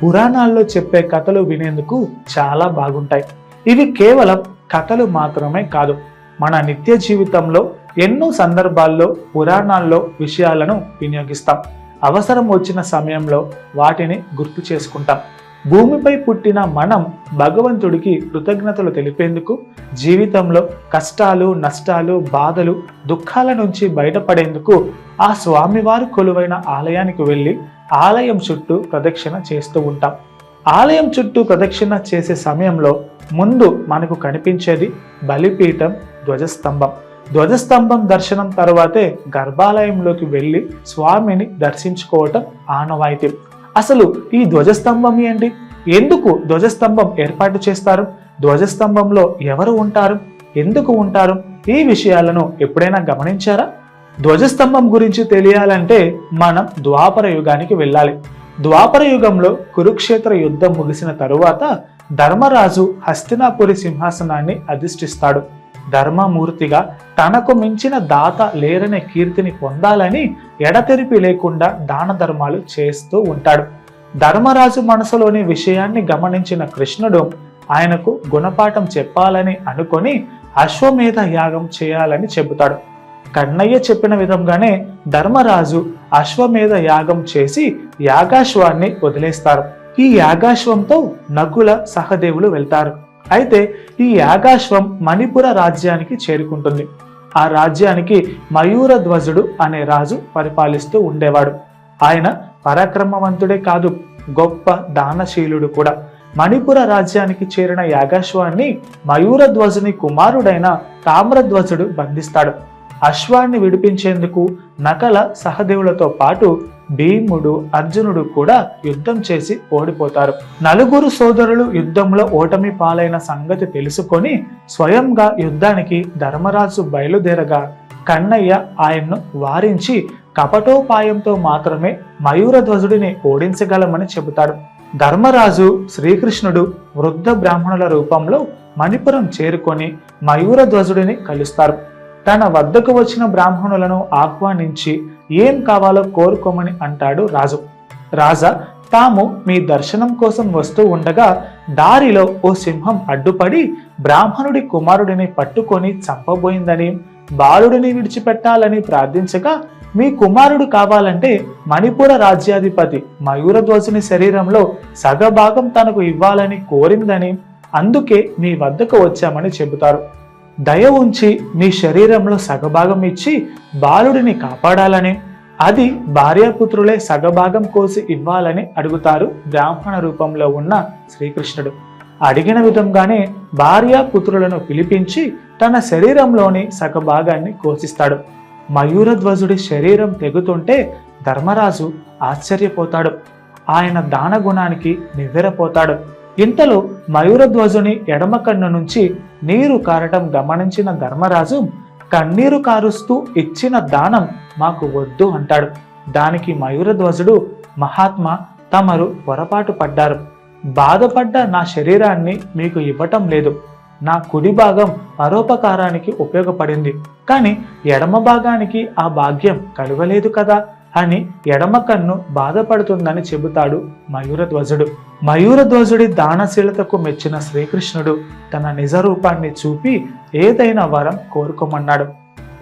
పురాణాల్లో చెప్పే కథలు వినేందుకు చాలా బాగుంటాయి. ఇవి కేవలం కథలు మాత్రమే కాదు, మన నిత్య జీవితంలో ఎన్నో సందర్భాల్లో పురాణాల్లో విషయాలను వినియోగిస్తాం. అవసరం వచ్చిన సమయంలో వాటిని గుర్తు చేసుకుంటాం. భూమిపై పుట్టిన మనం భగవంతుడికి కృతజ్ఞతలు తెలిపేందుకు, జీవితంలో కష్టాలు, నష్టాలు, బాధలు, దుఃఖాల నుంచి బయటపడేందుకు ఆ స్వామివారు కొలువైన ఆలయానికి వెళ్ళి ఆలయం చుట్టూ ప్రదక్షిణ చేస్తూ ఉంటాం. ఆలయం చుట్టూ ప్రదక్షిణ చేసే సమయంలో ముందు మనకు కనిపించేది బలిపీఠం, ధ్వజస్తంభం. ధ్వజస్తంభం దర్శనం తర్వాతే గర్భాలయంలోకి వెళ్ళి స్వామిని దర్శించుకోవటం ఆనవాయితీ. అసలు ఈ ధ్వజస్తంభం ఏంటి? ఎందుకు ధ్వజస్తంభం ఏర్పాటు చేస్తారు? ధ్వజస్తంభంలో ఎవరు ఉంటారు? ఎందుకు ఉంటారు? ఈ విషయాలను ఎప్పుడైనా గమనించారా? ధ్వజస్తంభం గురించి తెలియాలంటే మనం ద్వాపర యుగానికి వెళ్ళాలి. ద్వాపర యుగంలో కురుక్షేత్ర యుద్ధం ముగిసిన తరువాత ధర్మరాజు హస్తినాపురి సింహాసనాన్ని అధిష్ఠిస్తాడు. ధర్మమూర్తిగా తనకు మించిన దాత లేరనే కీర్తిని పొందాలని ఎడతెరిపి లేకుండా దాన ధర్మాలు చేస్తూ ఉంటాడు. ధర్మరాజు మనసులోని విషయాన్ని గమనించిన కృష్ణుడు ఆయనకు గుణపాఠం చెప్పాలని అనుకొని అశ్వమేధ యాగం చేయాలని చెబుతాడు. కన్నయ్య చెప్పిన విధంగానే ధర్మరాజు అశ్వమేధ యాగం చేసి యాగాశ్వాన్ని వదిలేస్తారు. ఈ యాగాశ్వంతో నకుల సహదేవులు వెళ్తారు. అయితే ఈ యాగాశ్వం మణిపుర రాజ్యానికి చేరుకుంటుంది. ఆ రాజ్యానికి మయూరధ్వజుడు అనే రాజు పరిపాలిస్తూ ఉండేవాడు. ఆయన పరాక్రమవంతుడే కాదు, గొప్ప దానశీలుడు కూడా. మణిపుర రాజ్యానికి చేరిన యాగాశ్వాన్ని మయూరధ్వజుని కుమారుడైన తామ్రధ్వజుడు బంధిస్తాడు. అశ్వాన్ని విడిపించేందుకు నకల సహదేవులతో పాటు భీముడు, అర్జునుడు కూడా యుద్ధం చేసి ఓడిపోతారు. నలుగురు సోదరులు యుద్ధంలో ఓటమి పాలైన సంగతి తెలుసుకొని స్వయంగా యుద్ధానికి ధర్మరాజు బయలుదేరగా కన్నయ్య ఆయన్ను వారించి కపటోపాయంతో మాత్రమే మయూరధ్వజుడిని ఓడించగలమని చెబుతాడు. ధర్మరాజు, శ్రీకృష్ణుడు వృద్ధ బ్రాహ్మణుల రూపంలో మణిపురం చేరుకొని మయూరధ్వజుడిని కలుస్తారు. తన వద్దకు వచ్చిన బ్రాహ్మణులను ఆహ్వానించి ఏం కావాలో కోరుకోమని అంటాడు రాజు. రాజా, తాము మీ దర్శనం కోసం వస్తూ ఉండగా దారిలో ఓ సింహం అడ్డుపడి బ్రాహ్మణుడి కుమారుడిని పట్టుకొని చంపబోయిందని, బాలుడిని విడిచిపెట్టాలని ప్రార్థించగా మీ కుమారుడు కావాలంటే మణిపుర రాజ్యాధిపతి మయూరధ్వజుని శరీరంలో సగభాగం తనకు ఇవ్వాలని కోరిందని, అందుకే మీ వద్దకు వచ్చామని చెబుతారు. దయ ఉంచి మీ శరీరంలో సగభాగం ఇచ్చి బాలుడిని కాపాడాలని, అది భార్యాపుత్రులే సగభాగం కోసి ఇవ్వాలని అడుగుతారు బ్రాహ్మణ రూపంలో ఉన్న శ్రీకృష్ణుడు. అడిగిన విధంగానే భార్యాపుత్రులను పిలిపించి తన శరీరంలోని సగభాగాన్ని కోసిస్తాడు. మయూరధ్వజుడి శరీరం తెగుతుంటే ధర్మరాజు ఆశ్చర్యపోతాడు. ఆయన దానగుణానికి నివ్వెరపోతాడు. ఇంతలో మయూరధ్వజుని ఎడమ కన్ను నుంచి నీరు కారటం గమనించిన ధర్మరాజు కన్నీరు కారుస్తూ ఇచ్చిన దానం మాకు వద్దు అంటాడు. దానికి మయూరధ్వజుడు, మహాత్మా, తమరు పొరపాటు పడ్డారు. బాధపడ్డ నా శరీరాన్ని మీకు ఇవ్వటం లేదు. నా కుడి భాగం పరోపకారానికి ఉపయోగపడింది, కానీ ఎడమ భాగానికి ఆ భాగ్యం కలగలేదు కదా అని ఎడమ కన్ను బాధపడుతుందని చెబుతాడు మయూరధ్వజుడు. మయూరధ్వజుడి దానశీలతకు మెచ్చిన శ్రీకృష్ణుడు తన నిజ రూపాన్ని చూపి ఏదైనా వరం కోరుకోమన్నాడు.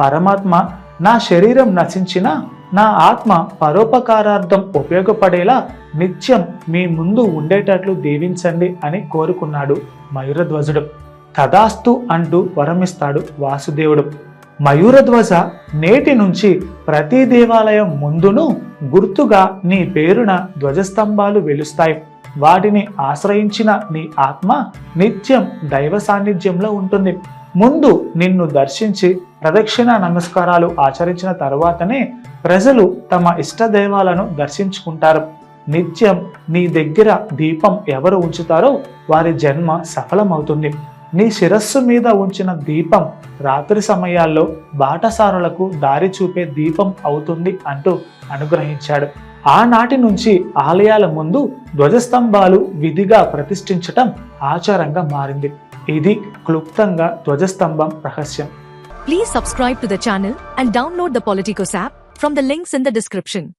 పరమాత్మ, నా శరీరం నశించినా నా ఆత్మ పరోపకారార్థం ఉపయోగపడేలా నిత్యం మీ ముందు ఉండేటట్లు దీవించండి అని కోరుకున్నాడు మయూరధ్వజుడు. తదాస్తు అంటూ వరమిస్తాడు వాసుదేవుడు. మయూరధ్వజ, నేటి నుంచి ప్రతి దేవాలయం ముందును గుర్తుగా నీ పేరున ధ్వజస్తంభాలు వెలుస్తాయి. వాటిని ఆశ్రయించిన నీ ఆత్మ నిత్యం దైవ సాన్నిధ్యంలో ఉంటుంది. ముందు నిన్ను దర్శించి ప్రదక్షిణ నమస్కారాలు ఆచరించిన తరువాతనే ప్రజలు తమ ఇష్ట దైవాలను దర్శించుకుంటారు. నిత్యం నీ దగ్గర దీపం ఎవరు ఉంచుతారో వారి జన్మ సఫలమవుతుంది. నీ శిరస్సు మీద ఉంచిన దీపం రాత్రి సమయాల్లో బాటసారులకు దారి చూపే దీపం అవుతుంది అంటూ అనుగ్రహించాడు. ఆనాటి నుంచి ఆలయాల ముందు ధ్వజస్తంభాలు విధిగా ప్రతిష్ఠించటం ఆచారంగా మారింది. ఇది క్లుప్తంగా ధ్వజస్తంభం రహస్యం. Please subscribe to the channel and download the Politicos app from the links in the description.